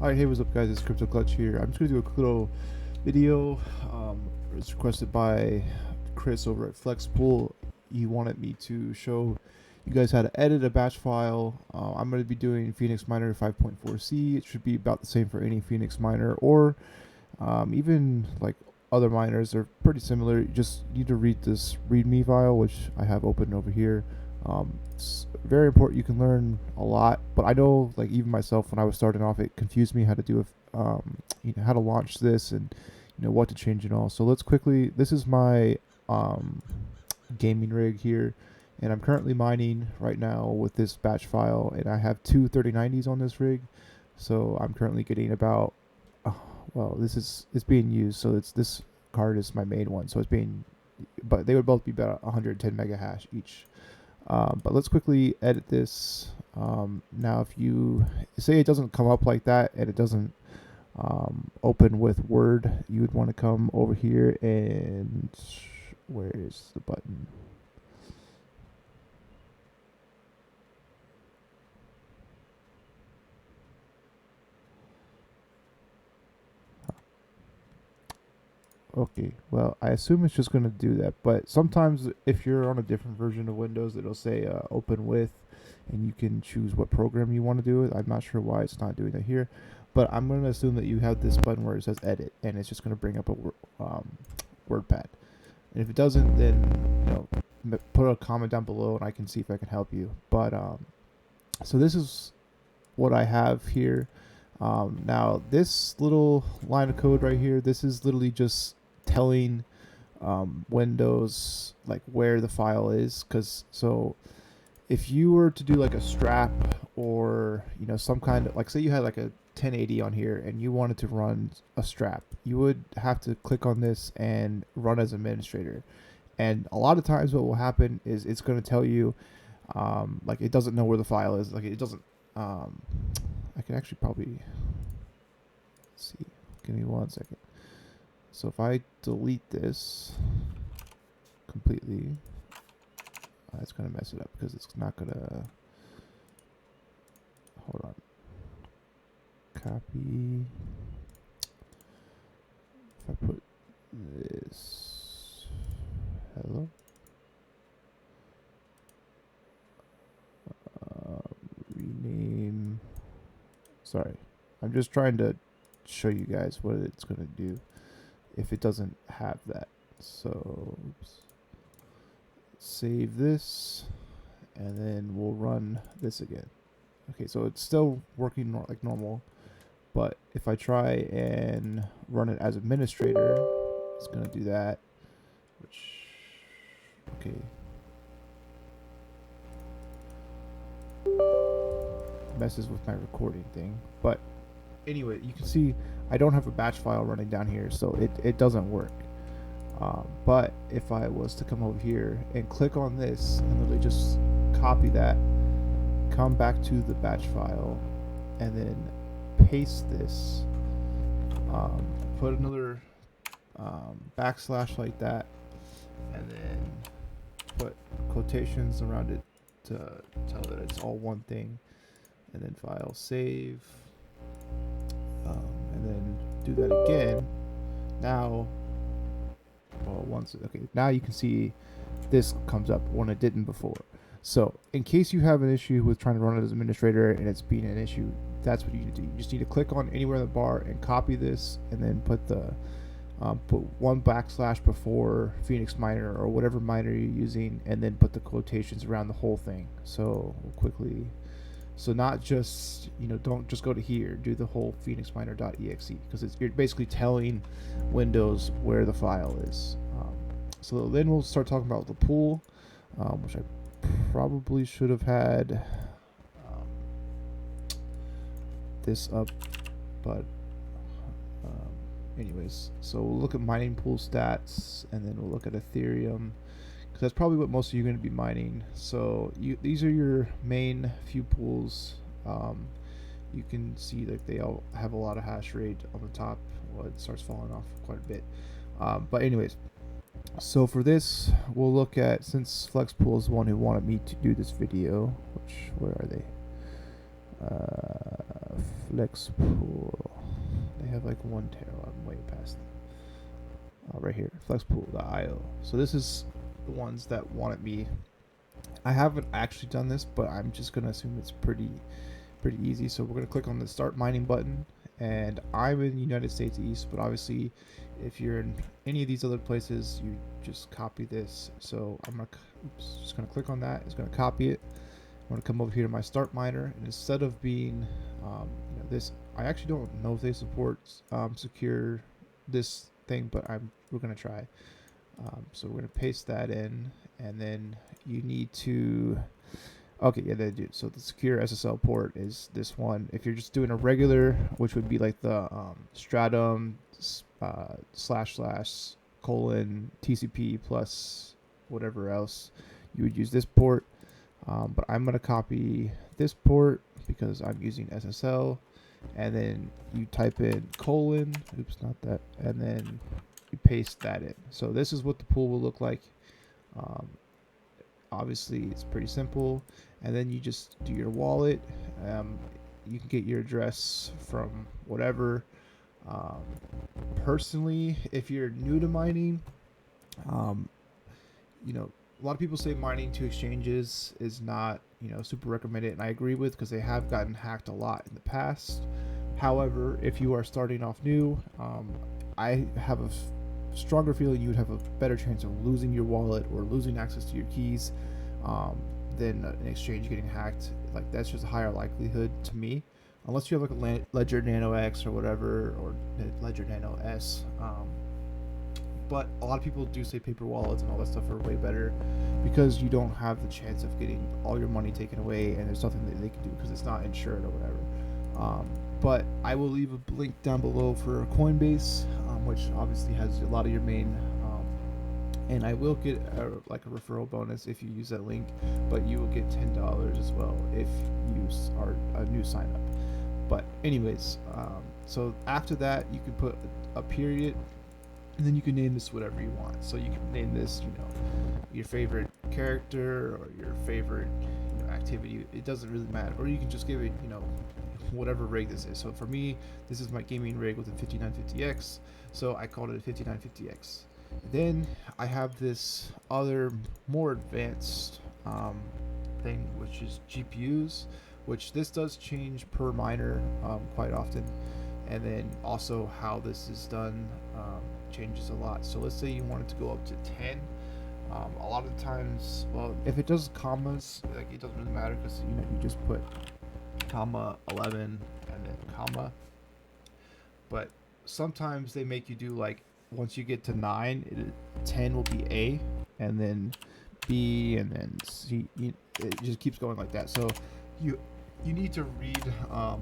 Alright, hey, what's up, guys? It's Crypto Clutch here. I'm just going to do a quick little video. It's requested by Chris over at Flexpool. He wanted me to show you guys how to edit a batch file. I'm going to be doing Phoenix Miner 5.4c. It should be about the same for any Phoenix Miner, or even like other miners. They're pretty similar. You just need to read this README file, which I have open over here. It's very important. You can learn a lot, but I know, like, even myself when I was starting off, it confused me how to do how to launch this and what to change and all. So let's quickly. This is my gaming rig here, and I'm currently mining right now with this batch file, and I have two 3090s on this rig. So I'm currently getting about well, it's being used, so this card is my main one, so but they would both be about 110 mega hash each. But let's quickly edit this. Now, if you say it doesn't come up like that and it doesn't open with Word, you would want to come over here and where is the button? Okay, well, I assume it's just going to do that, but sometimes if you're on a different version of Windows, it'll say open with, and you can choose what program you want to do it. I'm not sure why it's not doing that here, but I'm going to assume that you have this button where it says edit, and it's just going to bring up a WordPad. And if it doesn't, then put a comment down below, and I can see if I can help you. But so this is what I have here. Now this little line of code right here, this is literally just telling Windows like where the file is, so if you were to do like a strap or some kind of, like, say you had like a 1080 on here and you wanted to run a strap, you would have to click on this and run as administrator. And a lot of times what will happen is it's going to tell you like it doesn't know where the file is. Like it doesn't I can actually probably see. Give me 1 second. So if I delete this completely, it's going to mess it up because it's not going to. Hold on. Copy. If I put this. Hello. Rename. Sorry, I'm just trying to show you guys what it's going to do if it doesn't have that. So oops. Save this, and then we'll run this again. Okay, so it's still working like normal, but if I try and run it as administrator, it's going to do that, which, okay, messes with my recording thing. But anyway, you can see I don't have a batch file running down here, so it doesn't work. But if I was to come over here and click on this and literally just copy that, come back to the batch file, and then paste this, put another backslash like that, and then put quotations around it to tell that it's all one thing, and then file save, and then do that again. Now, now you can see this comes up when it didn't before. So in case you have an issue with trying to run it as administrator and it's being an issue, that's what you need to do. You just need to click on anywhere in the bar and copy this, and then put the put one backslash before Phoenix Miner or whatever miner you're using, and then put the quotations around the whole thing. So we'll quickly. So not just, don't just go to here, do the whole phoenixminer.exe, because you're basically telling Windows where the file is. So then we'll start talking about the pool, which I probably should have had this up, but anyways, so we'll look at mining pool stats, and then we'll look at Ethereum, because that's probably what most of you are going to be mining. So these are your main few pools. You can see that they all have a lot of hash rate on the top. Well, it starts falling off quite a bit. But anyways, so for this, we'll look at, since Flexpool is the one who wanted me to do this video, which, where are they? Flex pool. They have like one tail. I'm way past. Right here, flexpool.io. So this is the ones that wanted me. I haven't actually done this, but I'm just gonna assume it's pretty easy. So we're gonna click on the start mining button, and I'm in the United States East, but obviously if you're in any of these other places, you just copy this. So I'm gonna just gonna click on that. It's gonna copy it. I'm gonna come over here to my start miner, and instead of being this, I actually don't know if they support secure this thing, but we're gonna try. So we're gonna paste that in, and then you need to. Okay, yeah, they do. So the secure SSL port is this one. If you're just doing a regular, which would be like the stratum / colon TCP plus whatever else, you would use this port. But I'm gonna copy this port because I'm using SSL, and then you type in colon. Oops, not that, and then you paste that in. So this is what the pool will look like. Obviously it's pretty simple, and then you just do your wallet. You can get your address from whatever. Personally, if you're new to mining, a lot of people say mining to exchanges is not super recommended, and I agree with, because they have gotten hacked a lot in the past. However, if you are starting off new, I have a stronger feeling you would have a better chance of losing your wallet or losing access to your keys than an exchange getting hacked. Like, that's just a higher likelihood to me, unless you have like a Ledger Nano X or whatever, or Ledger Nano S. But a lot of people do say paper wallets and all that stuff are way better, because you don't have the chance of getting all your money taken away, and there's nothing that they can do because it's not insured or whatever. But I will leave a link down below for Coinbase, which obviously has a lot of your main, and I will get a referral bonus if you use that link, but you will get $10 as well if you are a new sign up. But anyways, so after that you can put a period, and then you can name this whatever you want. So you can name this, your favorite character or your favorite activity. It doesn't really matter. Or you can just give it, whatever rig this is. So for me, this is my gaming rig with a 5950X. So I called it a 5950X. Then I have this other more advanced thing, which is GPUs, which this does change per miner quite often. And then also how this is done changes a lot. So let's say you wanted to go up to 10. A lot of the times, well, if it does commas, like, it doesn't really matter, because you just put comma 11 and then comma. But sometimes they make you do, like, once you get to 9, 10 will be A, and then B, and then C. It just keeps going like that. So you need to read the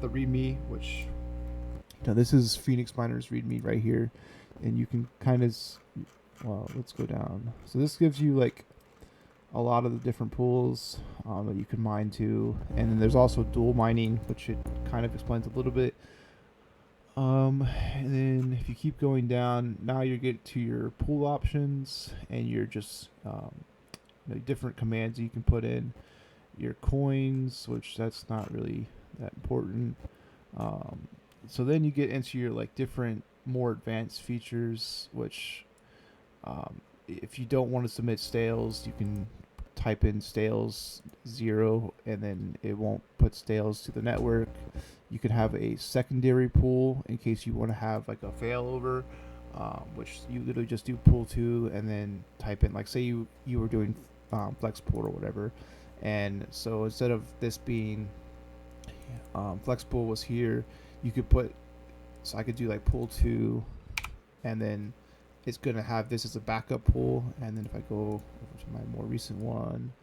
README, which this is Phoenix Miner's README right here, and you can kind of, let's go down. So this gives you like a lot of the different pools that you can mine to, and then there's also dual mining, which it kind of explains a little bit. And then if you keep going down, now you get to your pool options, and you're just different commands you can put in. Your coins, which that's not really that important. So then you get into your like different more advanced features, which if you don't want to submit stales, you can type in stales 0, and then it won't put stales to the network. You can have a secondary pool in case you want to have like a failover, which you literally just do pool 2 and then type in, like, say you were doing flex pool or whatever. And so instead of this being flex pool was here, you could put, so I could do like pool 2, and then it's going to have this as a backup pool. And then if I go over to my more recent one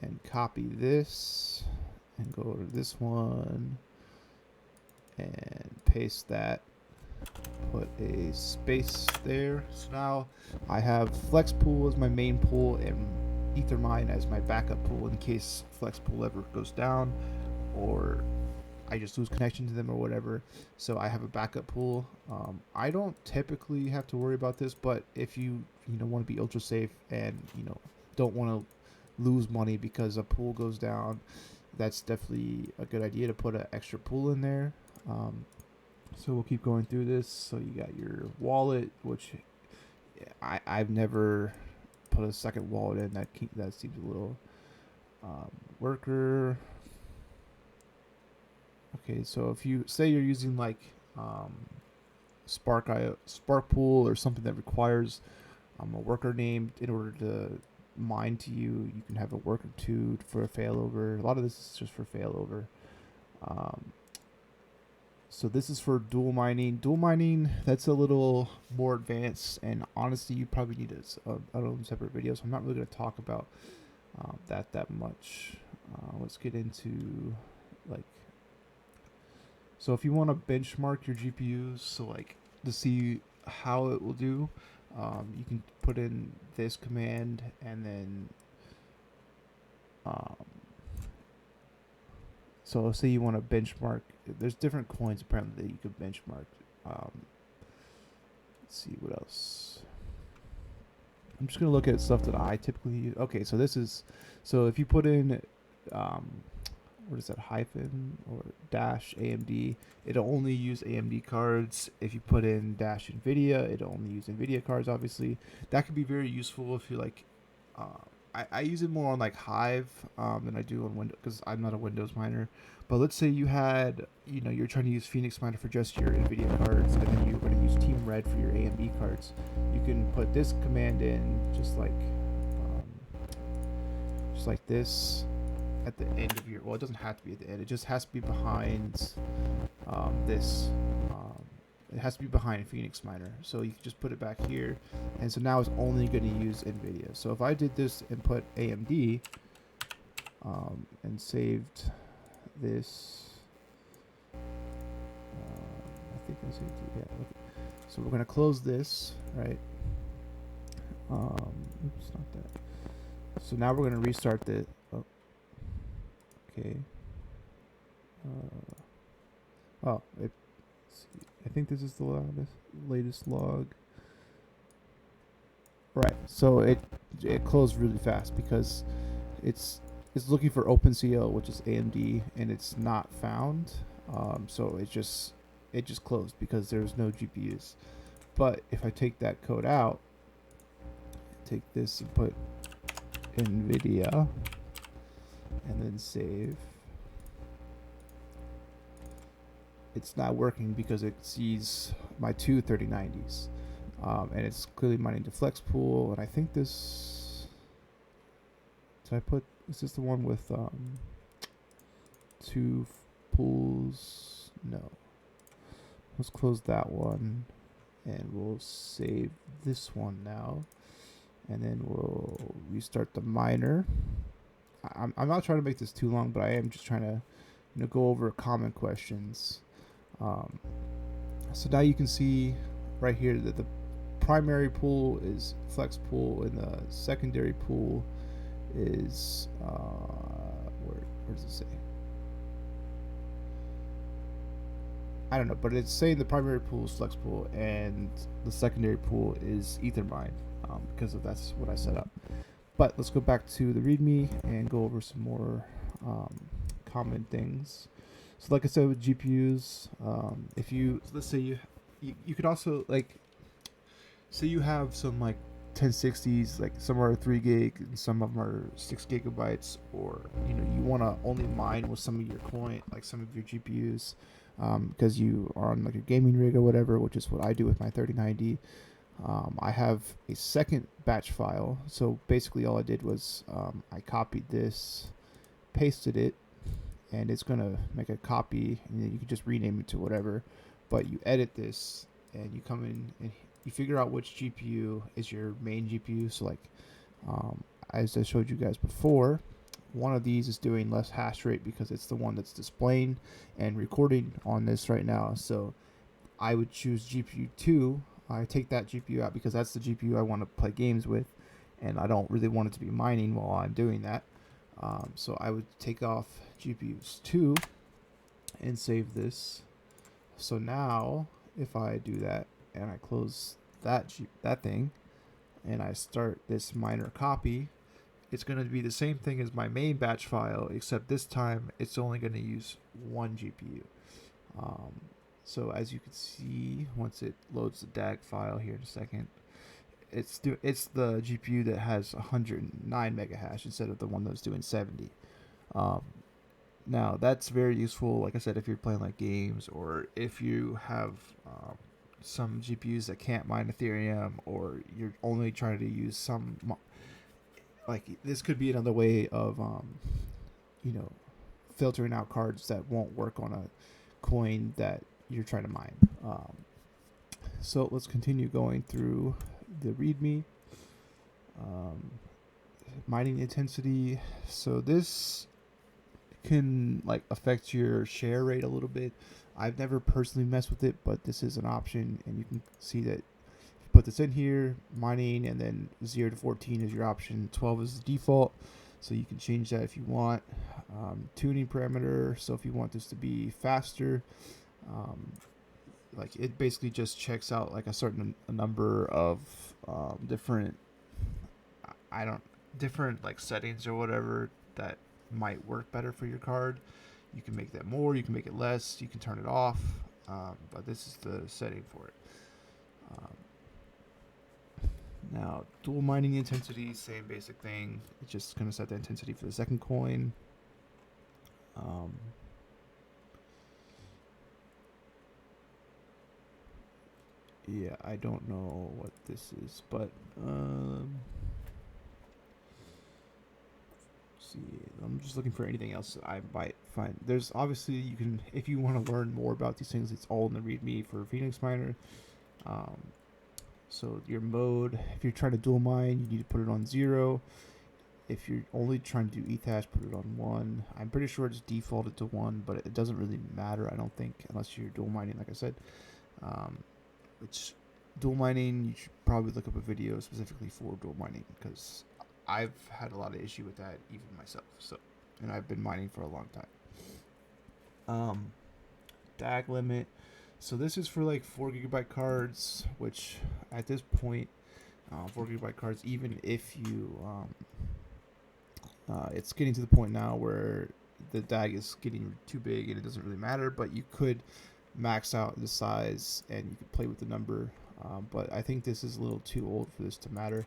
and copy this and go to this one and paste that, put a space there. So now I have flex pool as my main pool and Ethermine as my backup pool in case flex pool ever goes down or I just lose connection to them or whatever. So I have a backup pool. I don't typically have to worry about this, but if you want to be ultra safe and don't want to lose money because a pool goes down, that's definitely a good idea to put an extra pool in there. So we'll keep going through this. So you got your wallet, which I've never put a second wallet in. That seems a little worker. Okay, so if you say you're using like Spark Pool or something that requires a worker name in order to mine to you, you can have a worker two for a failover. A lot of this is just for failover. So this is for dual mining. Dual mining, that's a little more advanced, and honestly, you probably need a own separate video. So I'm not really going to talk about that much. Let's get into like. So if you want to benchmark your GPUs, so like to see how it will do, you can put in this command and then. So say you want to benchmark. There's different coins apparently that you could benchmark. Let's see what else. I'm just gonna look at stuff that I typically use. Okay, so this is, so if you put in, what is that, hyphen or dash AMD, it'll only use AMD cards. If you put in dash NVIDIA, it'll only use NVIDIA cards. Obviously, that could be very useful if you like. I use it more on like Hive than I do on Windows because I'm not a Windows miner. But let's say you had, you're trying to use Phoenix Miner for just your NVIDIA cards, and then you're going to use Team Red for your AMD cards. You can put this command in just like this at the end of your. Well, it doesn't have to be at the end. It just has to be behind this. It has to be behind Phoenix Miner. So you can just put it back here. And so now it's only going to use NVIDIA. So if I did this and put AMD and saved this, I think I saved it. Yeah. Okay. So we're going to close this, right? Oops, not that. So now we're going to restart the. Oh, okay. I think this is the latest log. Right. So it closed really fast because it's looking for OpenCL, which is AMD, and it's not found. So it just closed because there's no GPUs. But if I take that code out, take this and put NVIDIA, and then save. It's not working because it sees my two 3090s, and it's clearly mining to flex pool. And I think this. Did I put? Is this the one with two pools? No. Let's close that one, and we'll save this one now, and then we'll restart the miner. I'm not trying to make this too long, but I am just trying to go over common questions. So now you can see right here that the primary pool is flex pool and the secondary pool is where does it say? I don't know, but it's saying the primary pool is flex pool and the secondary pool is Ethermine, because that's what I set up. But let's go back to the README and go over some more common things. So like I said with GPUs, if you, let's say you could also like, say you have some like 1060s, like some are 3 gig and some of them are 6 gigabytes, or you want to only mine with some of your coin, like some of your GPUs, because you are on like a gaming rig or whatever, which is what I do with my 3090. I have a second batch file, so basically all I did was I copied this, pasted it, and it's gonna make a copy, and then you can just rename it to whatever. But you edit this, and you come in and you figure out which GPU is your main GPU. So like, as I showed you guys before, one of these is doing less hash rate because it's the one that's displaying and recording on this right now. So I would choose GPU 2. I take that GPU out because that's the GPU I want to play games with, and I don't really want it to be mining while I'm doing that. So I would take off GPUs 2 and save this. So now if I do that and I close that thing and I start this miner copy, it's going to be the same thing as my main batch file, except this time it's only going to use one GPU. So as you can see, once it loads the DAG file here in a second, it's the GPU that has 109 mega hash instead of the one that's doing 70. Now that's very useful, like I said, if you're playing like games, or if you have some GPUs that can't mine Ethereum, or you're only trying to use some, like this could be another way of filtering out cards that won't work on a coin that you're trying to mine. So let's continue going through the README. Mining intensity. So this can like affect your share rate a little bit. I've never personally messed with it, but this is an option, and you can see that if you put this in here, mining, and then 0 to 14 is your option, 12 is the default, so you can change that if you want. Tuning parameter, so if you want this to be faster, like it basically just checks out like a number of different like settings or whatever that might work better for your card. You can make that more, you can make it less, you can turn it off, but this is the setting for it. Now, dual mining intensity, same basic thing. It's just going to set the intensity for the second coin. Yeah, I don't know what this is, but see, I'm just looking for anything else that I might find. There's obviously, you can, if you want to learn more about these things, it's all in the README for Phoenix Miner. So your mode, if you're trying to dual mine, you need to put it on 0. If you're only trying to do ETH hash, put it on 1. I'm pretty sure it's defaulted to 1, but it doesn't really matter, I don't think, unless you're dual mining, like I said. Which dual mining, you should probably look up a video specifically for dual mining, because I've had a lot of issue with that even myself. So, and I've been mining for a long time. DAG limit. So this is for like 4GB cards, which at this point, 4GB cards, even if you, it's getting to the point now where the DAG is getting too big and it doesn't really matter, but you could max out the size and you could play with the number. But I think this is a little too old for this to matter.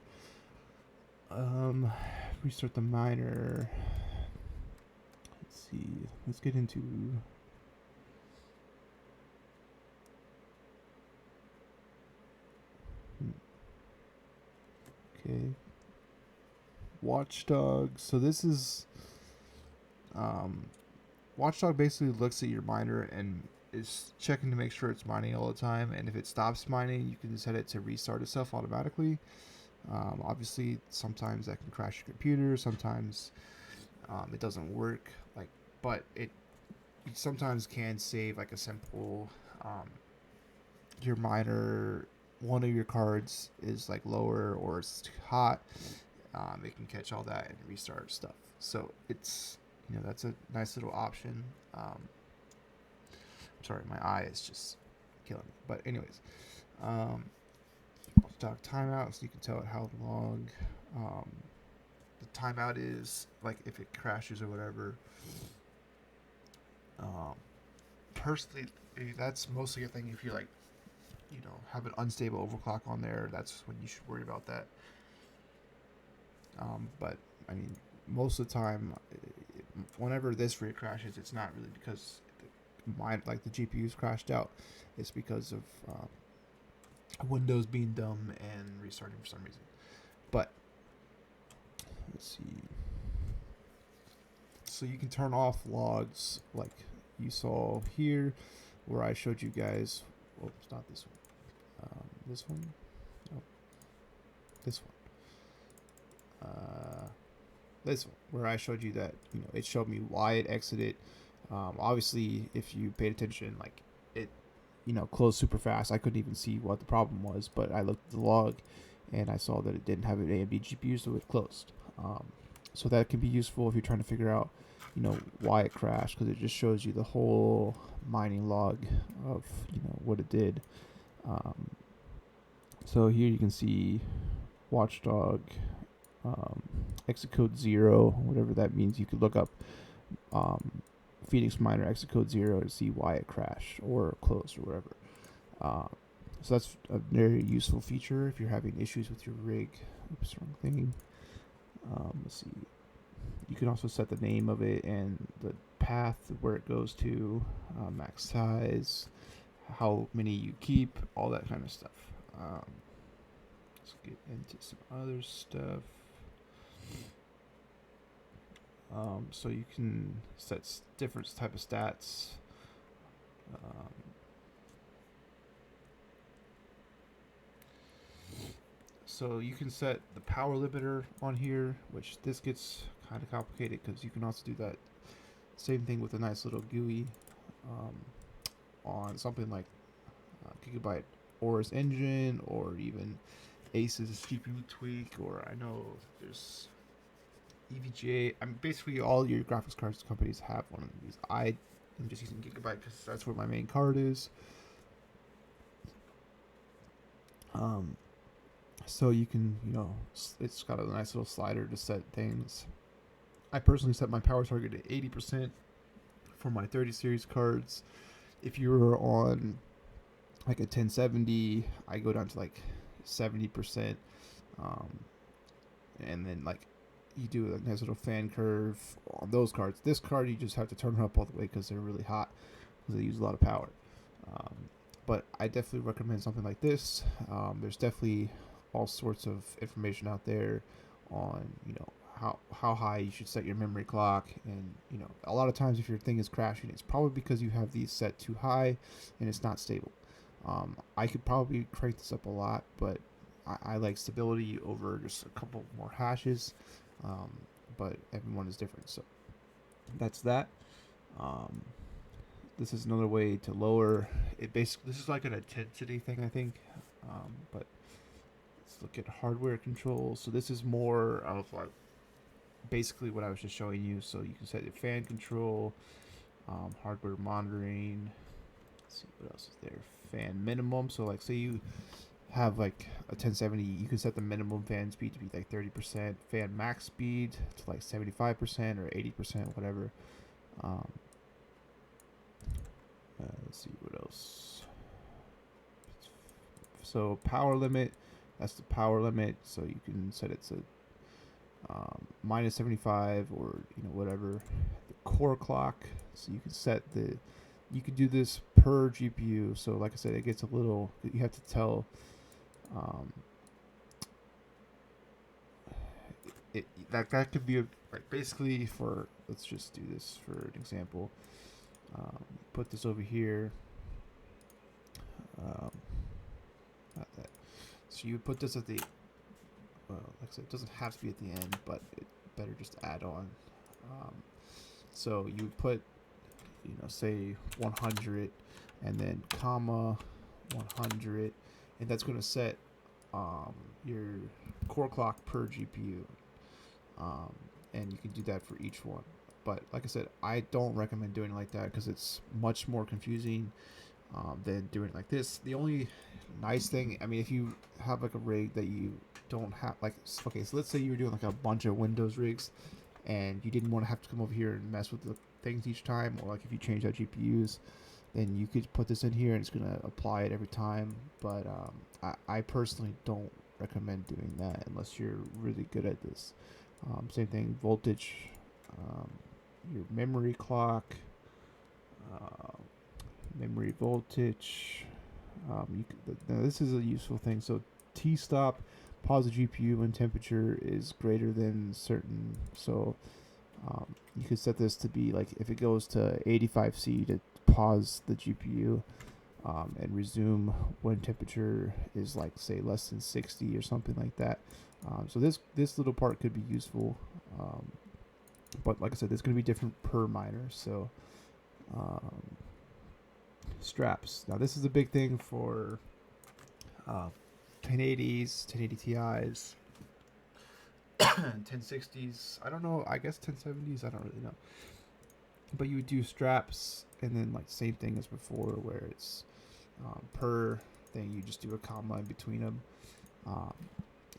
Restart the miner. Let's see. Let's get into. Okay. Watchdog. So this is. Watchdog basically looks at your miner and is checking to make sure it's mining all the time. And if it stops mining, you can set it to restart itself automatically. Obviously, sometimes that can crash your computer. Sometimes it doesn't work. But it sometimes can save like a simple. Your miner, one of your cards is like lower or it's too hot. It can catch all that and restart stuff. So it's that's a nice little option. I'm sorry, my eye is just killing me. But anyways. Watchdog timeout, so you can tell it how long the timeout is, like if it crashes or whatever. Personally, that's mostly a thing if you have an unstable overclock on there. That's when you should worry about that. But I mean, most of the time, whenever this rate crashes, it's not really because the GPU's crashed out. It's because of Windows being dumb and restarting for some reason. But let's see. So you can turn off logs like you saw here, where I showed you guys. Oh, it's not this one. This one. No. This one. This one, where I showed you that it showed me why it exited. Obviously, if you paid attention, like it closed super fast. I couldn't even see what the problem was, but I looked at the log and I saw that it didn't have an AMD GPU, so it closed. So that can be useful if you're trying to figure out, why it crashed, because it just shows you the whole mining log of, what it did. So here you can see Watchdog exit code 0, whatever that means. You could look up Phoenix Miner exit code 0 to see why it crashed or closed or whatever. So that's a very useful feature if you're having issues with your rig. Oops, wrong thing. Let's see. You can also set the name of it and the path where it goes to, max size, how many you keep, all that kind of stuff. Let's get into some other stuff. So you can set different type of stats. So you can set the power limiter on here, which this gets kind of complicated because you can also do that same thing with a nice little GUI on something like Gigabyte Aorus Engine, or even Ace's GPU tweak, or I know there's EVGA. I mean, basically all your graphics cards companies have one of these. I am just using Gigabyte because that's where my main card is. So you can, it's got a nice little slider to set things. I personally set my power target at 80% for my 30 series cards. If you're on like a 1070, I go down to like 70%. And then like you do a nice little fan curve on those cards. This card you just have to turn it up all the way because they're really hot because they use a lot of power. But I definitely recommend something like this. There's definitely all sorts of information out there on how high you should set your memory clock, and a lot of times if your thing is crashing, it's probably because you have these set too high and it's not stable. I could probably crank this up a lot, but I like stability over just a couple more hashes. But everyone is different, so that's that. This is another way to lower it. Basically, this is like an intensity thing, I think. But let's look at hardware control. So this is more of like basically what I was just showing you. So you can set your fan control, hardware monitoring. Let's see what else is there. Fan minimum. So like say you have like a 1070, you can set the minimum fan speed to be like 30%, fan max speed to like 75% or 80%, whatever. Let's see what else. So power limit, that's the power limit. So you can set it to minus 75 or whatever. The core clock, so you can set you can do this per GPU. So like I said, it gets a little, you have to tell that could be like basically for, let's just do this for an example. Put this over here. Not that. So you put this at the, like I said, it doesn't have to be at the end, but it better just add on. So you put, say 100 and then comma 100, and that's going to set your core clock per GPU. And you can do that for each one. But like I said, I don't recommend doing it like that because it's much more confusing than doing it like this. The only nice thing, I mean, if you have like a rig that you don't have, like, okay, so let's say you were doing like a bunch of Windows rigs and you didn't want to have to come over here and mess with the things each time, or like if you change out GPUs, then you could put this in here and it's going to apply it every time. But I personally don't recommend doing that unless you're really good at this. Same thing, voltage, your memory clock, memory voltage. Now this is a useful thing. So T-stop, pause the GPU when temperature is greater than certain. So you could set this to be like if it goes to 85°C to pause the GPU and resume when temperature is like say less than 60 or something like that. So this little part could be useful, but like I said, it's going to be different per miner. So straps. Now this is a big thing for 1080s, 1080 Ti's, 1060s. I don't know. I guess 1070s. I don't really know. But you would do straps, and then like same thing as before, where it's per thing. You just do a comma in between them.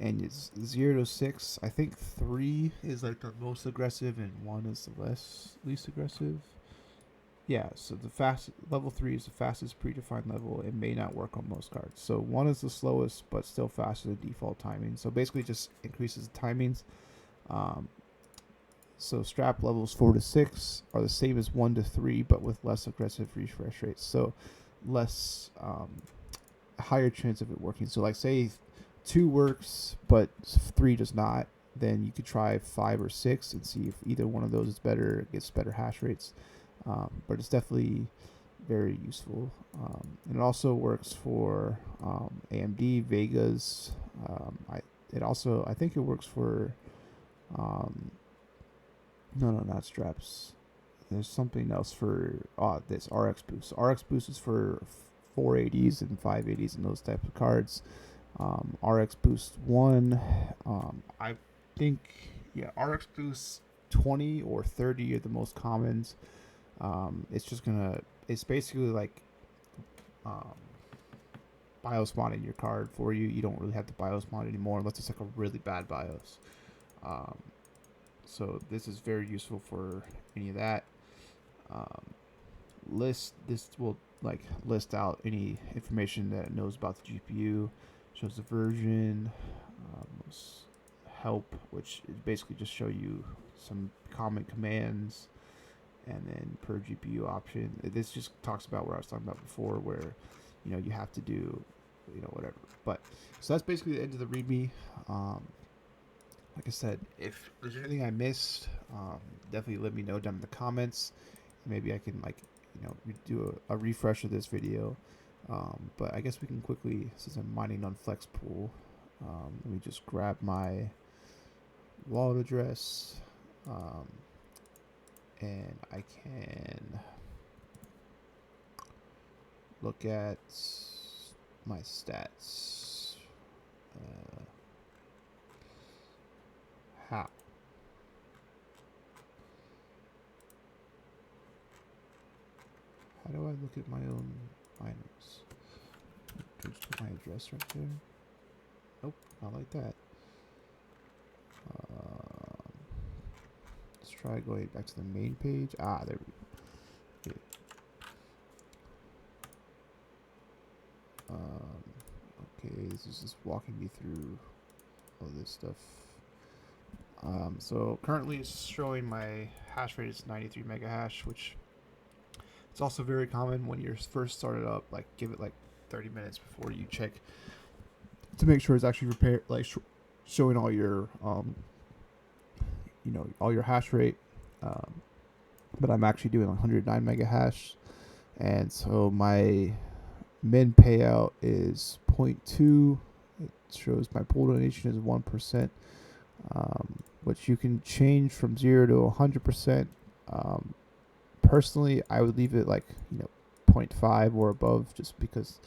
and it's 0 to 6. I think 3 is like the most aggressive, and 1 is the least aggressive. Yeah, so the fast level 3 is the fastest predefined level. It may not work on most cards. So 1 is the slowest, but still faster than default timing. So basically, just increases the timings. Um, so strap levels 4 to 6 are the same as 1 to 3, but with less aggressive refresh rates. So less higher chance of it working. So like say 2 works, but 3 does not. Then you could try 5 or 6 and see if either one of those is better, gets better hash rates. But it's definitely very useful. And it also works for AMD, Vegas. I think it works for no, not straps. There's something else for this RX Boost. RX Boost is for 480s and 580s and those types of cards. RX Boost 1, I think, yeah, RX Boost 20 or 30 are the most commons. It's basically like BIOS modding your card for you. You don't really have to BIOS mod anymore unless it's like a really bad BIOS. So this is very useful for any of that. This will like list out any information that it knows about the GPU, shows the version, help, which is basically just show you some common commands, and then per GPU option. This just talks about what I was talking about before, where you have to do whatever. But so that's basically the end of the README. Like I said, if there's anything I missed, definitely let me know down in the comments. Maybe I can do a refresh of this video. But I guess we can quickly, since I'm mining on Flexpool, let me just grab my wallet address, and I can look at my stats. How? How do I look at my own miners? Just put my address right there. Nope, not like that. Let's try going back to the main page. There we go. Okay, this is just walking me through all this stuff. So currently it's showing my hash rate is 93 mega hash, which it's also very common when you're first started up. Like give it like 30 minutes before you check to make sure it's actually showing all your all your hash rate. But I'm actually doing 109 mega hash, and so my min payout is 0.2. It shows my pool donation is 1%, which you can change from 0 to 100%. Personally, I would leave it 0.5 or above, just because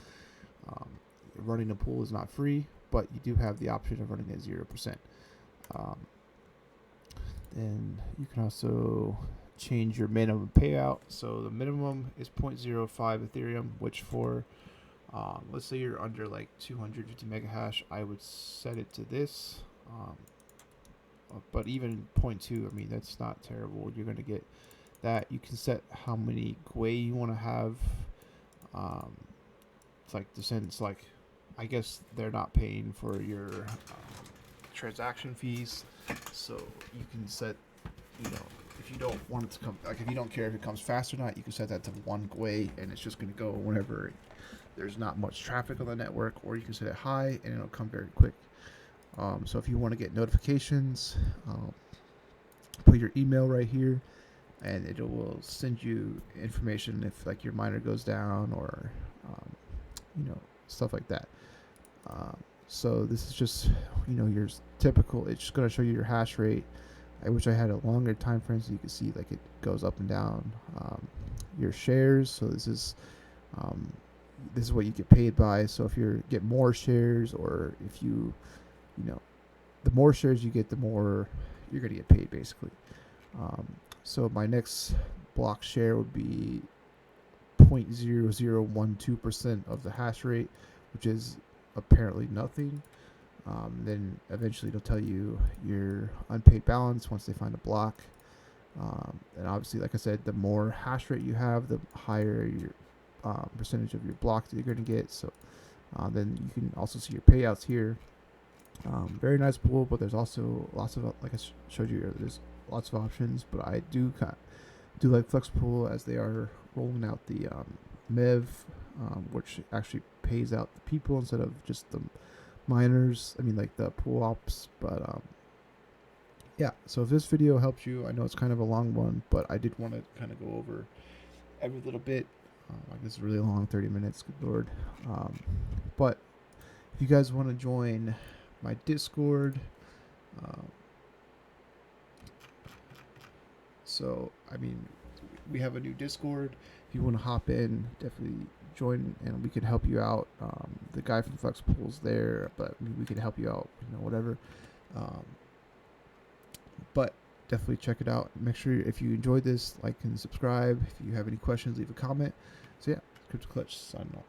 running a pool is not free, but you do have the option of running at 0%. Then you can also change your minimum payout. So the minimum is 0.05 Ethereum, which for let's say you're under 250 mega hash, I would set it to this. But even 0.2, I mean, that's not terrible. You're going to get that. You can set how many GUI you want to have. It's I guess they're not paying for your transaction fees, so you can set, if you don't want it to come, if you don't care if it comes fast or not, you can set that to 1 GUI, and it's just going to go whenever there's not much traffic on the network, or you can set it high and it'll come very quick. So if you want to get notifications, put your email right here, and it will send you information if your miner goes down, or stuff like that. So this is just your typical. It's just going to show you your hash rate. I wish I had a longer time frame so you can see it goes up and down. Your shares. So this is what you get paid by. So if you get more shares, or if the more shares you get, the more you're going to get paid, basically. So my next block share would be 0.0012% of the hash rate, which is apparently nothing. Then eventually it'll tell you your unpaid balance once they find a block. And obviously, like I said, the more hash rate you have, the higher your percentage of your block that you're going to get. So then you can also see your payouts here. Very nice pool, but there's also lots of, like I showed you, there's lots of options. But I do like Flex Pool, as they are rolling out the MEV, which actually pays out the people instead of just the miners. I mean, like the pool ops. But yeah, so if this video helps you, I know it's kind of a long one, but I did want to kind of go over every little bit. Like, this is really long, 30 minutes, good lord. But if you guys want to join my Discord, so I mean, we have a new Discord. If you want to hop in, definitely join, and we can help you out. The guy from Flex Pool's there, but we can help you out, whatever. But definitely check it out. Make sure, if you enjoyed this, like and subscribe. If you have any questions, leave a comment. So yeah, Crypto Clutch signing off.